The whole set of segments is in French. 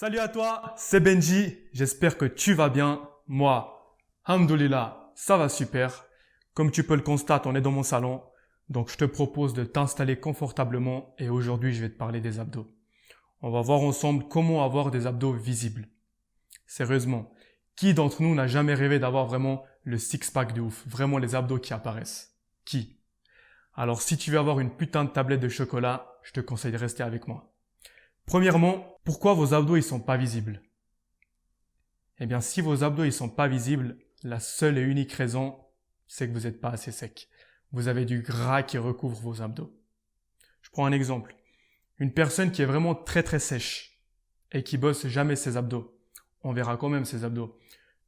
Salut à toi, c'est Benji, j'espère que tu vas bien. Moi, Alhamdoulilah, ça va super. Comme tu peux le constater, on est dans mon salon, donc je te propose de t'installer confortablement et aujourd'hui je vais te parler des abdos. On va voir ensemble comment avoir des abdos visibles. Sérieusement, qui d'entre nous n'a jamais rêvé d'avoir vraiment le six-pack de ouf, vraiment les abdos qui apparaissent? Qui? Alors si tu veux avoir une putain de tablette de chocolat, je te conseille de rester avec moi. Premièrement, pourquoi vos abdos ils sont pas visibles? Eh bien, si vos abdos ils sont pas visibles, la seule et unique raison, c'est que vous n'êtes pas assez sec. Vous avez du gras qui recouvre vos abdos. Je prends un exemple. Une personne qui est vraiment très sèche et qui bosse jamais ses abdos, on verra quand même ses abdos.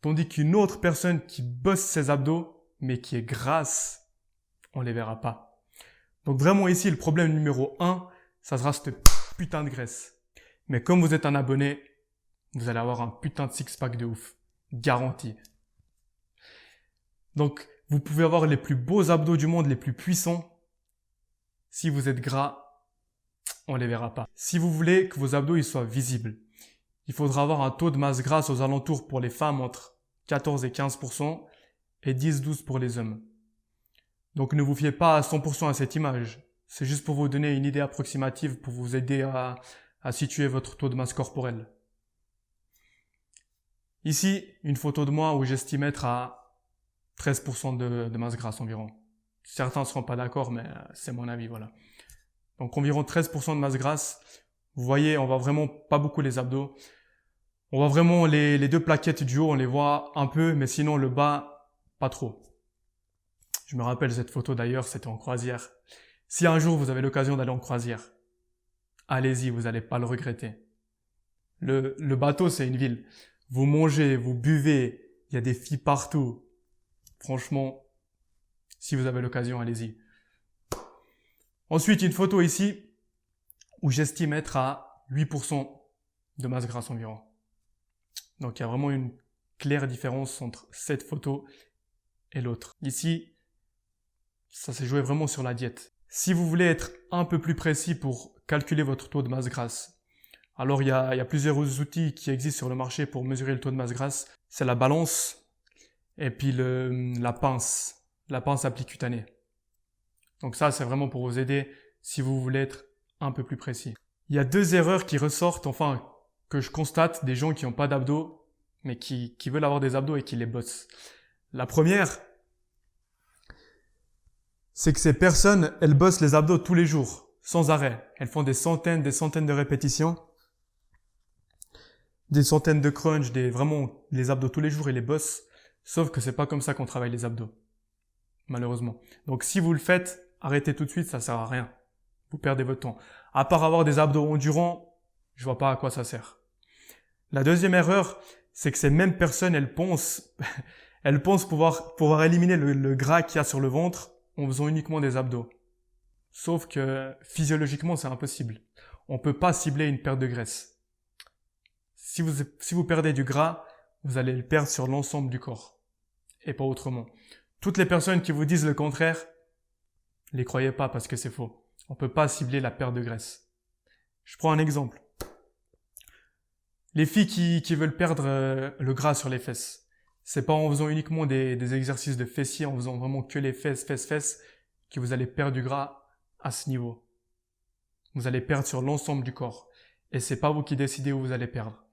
Tandis qu'une autre personne qui bosse ses abdos, mais qui est grasse, on les verra pas. Donc vraiment ici, le problème numéro 1, ça sera cette putain de graisse. Mais comme vous êtes un abonné, vous allez avoir un putain de six-pack de ouf. Garanti. Donc, vous pouvez avoir les plus beaux abdos du monde, les plus puissants. Si vous êtes gras, on les verra pas. Si vous voulez que vos abdos ils soient visibles, il faudra avoir un taux de masse grasse aux alentours pour les femmes entre 14 et 15% et 10-12 pour les hommes. Donc ne vous fiez pas à 100% à cette image. C'est juste pour vous donner une idée approximative, pour vous aider à situer votre taux de masse corporelle. Ici, une photo de moi où j'estime être à 13% de masse grasse environ. Certains ne seront pas d'accord, mais c'est mon avis, voilà. Donc environ 13% de masse grasse. Vous voyez, on voit vraiment pas beaucoup les abdos. On voit vraiment les deux plaquettes du haut, on les voit un peu, mais sinon le bas, pas trop. Je me rappelle cette photo d'ailleurs, c'était en croisière. Si un jour vous avez l'occasion d'aller en croisière, allez-y, vous n'allez pas le regretter. Le bateau, c'est une ville. Vous mangez, vous buvez, il y a des filles partout. Franchement, si vous avez l'occasion, allez-y. Ensuite, une photo ici où j'estime être à 8% de masse grasse environ. Donc, il y a vraiment une claire différence entre cette photo et l'autre. Ici, ça s'est joué vraiment sur la diète. Si vous voulez être un peu plus précis pour calculer votre taux de masse grasse, alors il y a plusieurs outils qui existent sur le marché pour mesurer le taux de masse grasse. C'est la balance et puis la pince appli cutanée. Donc ça, c'est vraiment pour vous aider si vous voulez être un peu plus précis. Il y a deux erreurs qui ressortent, enfin, que je constate des gens qui n'ont pas d'abdos, mais qui veulent avoir des abdos et qui les bossent. La première, c'est que ces personnes, elles bossent les abdos tous les jours, sans arrêt. Elles font des centaines de répétitions, des centaines de crunch, vraiment les abdos tous les jours et les bossent. Sauf que c'est pas comme ça qu'on travaille les abdos. Malheureusement. Donc si vous le faites, arrêtez tout de suite, ça sert à rien. Vous perdez votre temps. À part avoir des abdos endurants, je vois pas à quoi ça sert. La deuxième erreur, c'est que ces mêmes personnes, elles pensent pouvoir éliminer le gras qu'il y a sur le ventre en faisant uniquement des abdos. Sauf que physiologiquement, c'est impossible. On peut pas cibler une perte de graisse. Si vous perdez du gras, vous allez le perdre sur l'ensemble du corps. Et pas autrement. Toutes les personnes qui vous disent le contraire, les croyez pas parce que c'est faux. On peut pas cibler la perte de graisse. Je prends un exemple. Les filles qui veulent perdre le gras sur les fesses, c'est pas en faisant uniquement des exercices de fessiers, en faisant vraiment que les fesses, que vous allez perdre du gras à ce niveau. Vous allez perdre sur l'ensemble du corps. Et c'est pas vous qui décidez où vous allez perdre.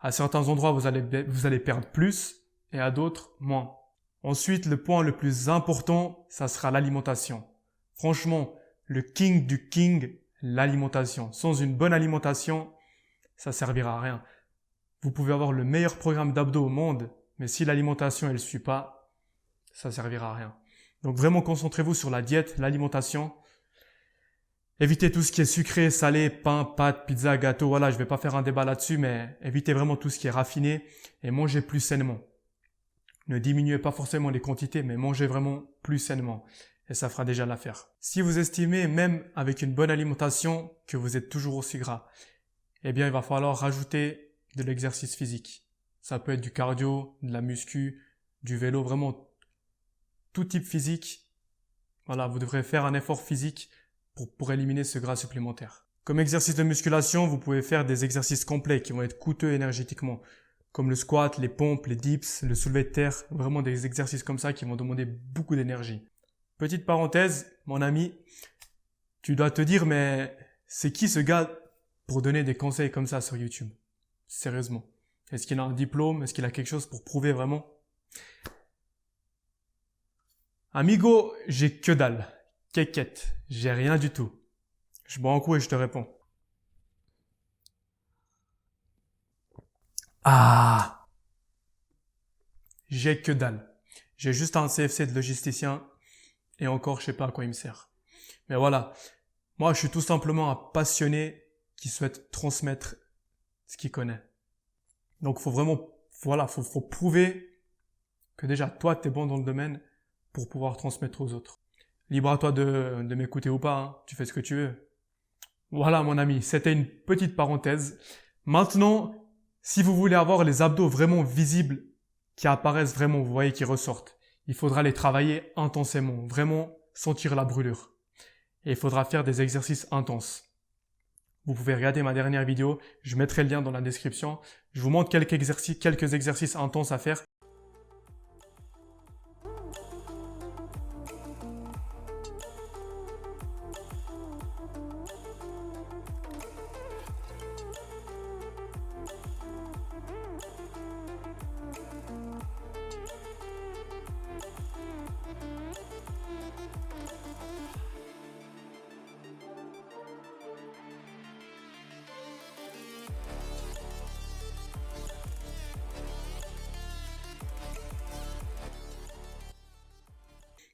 À certains endroits, vous allez perdre plus et à d'autres, moins. Ensuite, le point le plus important, ça sera l'alimentation. Franchement, le king du king, l'alimentation. Sans une bonne alimentation, ça servira à rien. Vous pouvez avoir le meilleur programme d'abdos au monde, mais si l'alimentation elle suit pas, ça servira à rien. Donc vraiment concentrez-vous sur la diète, l'alimentation. Évitez tout ce qui est sucré, salé, pain, pâtes, pizza, gâteau. Voilà, je vais pas faire un débat là-dessus, mais évitez vraiment tout ce qui est raffiné et mangez plus sainement. Ne diminuez pas forcément les quantités, mais mangez vraiment plus sainement. Et ça fera déjà l'affaire. Si vous estimez, même avec une bonne alimentation, que vous êtes toujours aussi gras, eh bien, il va falloir rajouter de l'exercice physique. Ça peut être du cardio, de la muscu, du vélo, vraiment tout type physique. Voilà, vous devrez faire un effort physique pour éliminer ce gras supplémentaire. Comme exercice de musculation, vous pouvez faire des exercices complets qui vont être coûteux énergétiquement, comme le squat, les pompes, les dips, le soulevé de terre, vraiment des exercices comme ça qui vont demander beaucoup d'énergie. Petite parenthèse, mon ami, tu dois te dire, mais c'est qui ce gars pour donner des conseils comme ça sur YouTube? Sérieusement. Est-ce qu'il a un diplôme? Est-ce qu'il a quelque chose pour prouver vraiment? Amigo, j'ai que dalle. Kékette, j'ai rien du tout. Je bois un coup et je te réponds. Ah! J'ai que dalle. J'ai juste un CFC de logisticien et encore je sais pas à quoi il me sert. Mais voilà, moi je suis tout simplement un passionné qui souhaite transmettre ce qu'il connaît. Donc faut vraiment, voilà, faut prouver que déjà toi t'es bon dans le domaine pour pouvoir transmettre aux autres. Libre à toi de m'écouter ou pas, hein. Tu fais ce que tu veux. Voilà mon ami, c'était une petite parenthèse. Maintenant, si vous voulez avoir les abdos vraiment visibles, qui apparaissent vraiment, vous voyez, qui ressortent, il faudra les travailler intensément, vraiment sentir la brûlure. Et il faudra faire des exercices intenses. Vous pouvez regarder ma dernière vidéo, je mettrai le lien dans la description. Je vous montre quelques exercices intenses à faire.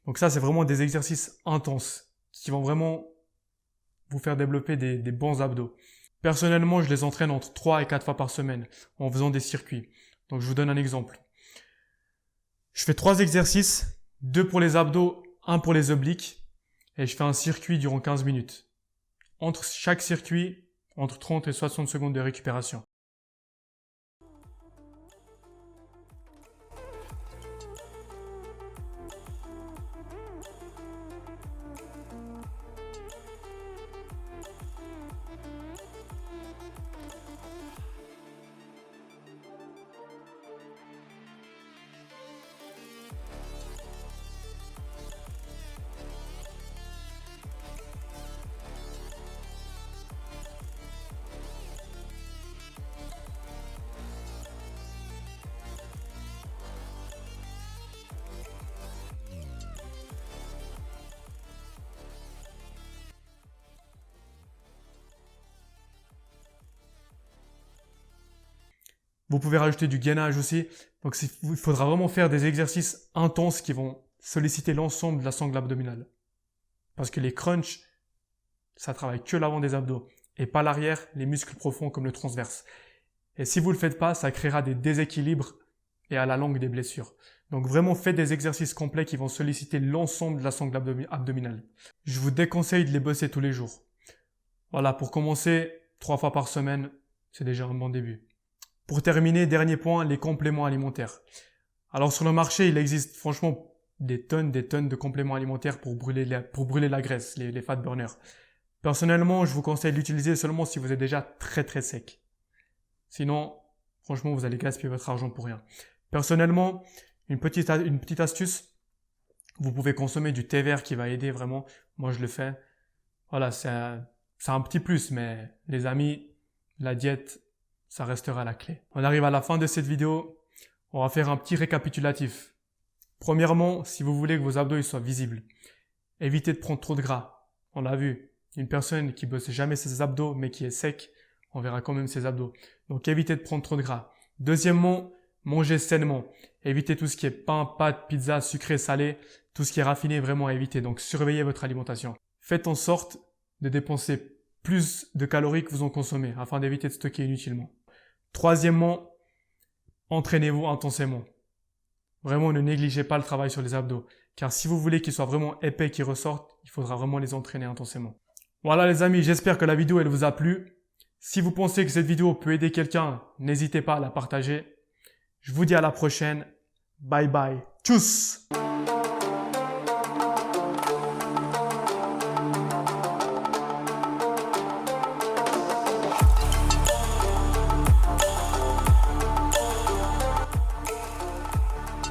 Donc ça, c'est vraiment des exercices intenses qui vont vraiment vous faire développer des bons abdos. Personnellement, je les entraîne entre 3 et 4 fois par semaine en faisant des circuits. Donc je vous donne un exemple. Je fais 3 exercices, 2 pour les abdos, 1 pour les obliques et je fais un circuit durant 15 minutes. Entre chaque circuit, entre 30 et 60 secondes de récupération. Vous pouvez rajouter du gainage aussi. Donc il faudra vraiment faire des exercices intenses qui vont solliciter l'ensemble de la sangle abdominale. Parce que les crunchs, ça travaille que l'avant des abdos et pas l'arrière, les muscles profonds comme le transverse. Et si vous le faites pas, ça créera des déséquilibres et à la longue des blessures. Donc vraiment faites des exercices complets qui vont solliciter l'ensemble de la sangle abdominale. Je vous déconseille de les bosser tous les jours. Voilà, pour commencer, 3 fois par semaine, c'est déjà un bon début. Pour terminer, dernier point, les compléments alimentaires. Alors sur le marché, il existe franchement des tonnes de compléments alimentaires pour brûler la graisse, les fat burners. Personnellement, je vous conseille de l'utiliser seulement si vous êtes déjà très sec. Sinon, franchement, vous allez gaspiller votre argent pour rien. Personnellement, une petite astuce, vous pouvez consommer du thé vert qui va aider vraiment. Moi, je le fais. Voilà, c'est un petit plus, mais les amis, la diète, ça restera la clé. On arrive à la fin de cette vidéo. On va faire un petit récapitulatif. Premièrement, si vous voulez que vos abdos soient visibles, évitez de prendre trop de gras. On l'a vu, une personne qui bosse jamais ses abdos mais qui est sec, on verra quand même ses abdos. Donc évitez de prendre trop de gras. Deuxièmement, mangez sainement. Évitez tout ce qui est pain, pâtes, pizza, sucré, salé, tout ce qui est raffiné, vraiment évitez. Donc surveillez votre alimentation. Faites en sorte de dépenser plus de calories que vous en consommez afin d'éviter de stocker inutilement. Troisièmement, entraînez-vous intensément. Vraiment, ne négligez pas le travail sur les abdos. Car si vous voulez qu'ils soient vraiment épais, qu'ils ressortent, il faudra vraiment les entraîner intensément. Voilà les amis, j'espère que la vidéo elle vous a plu. Si vous pensez que cette vidéo peut aider quelqu'un, n'hésitez pas à la partager. Je vous dis à la prochaine. Bye bye. Tchuss!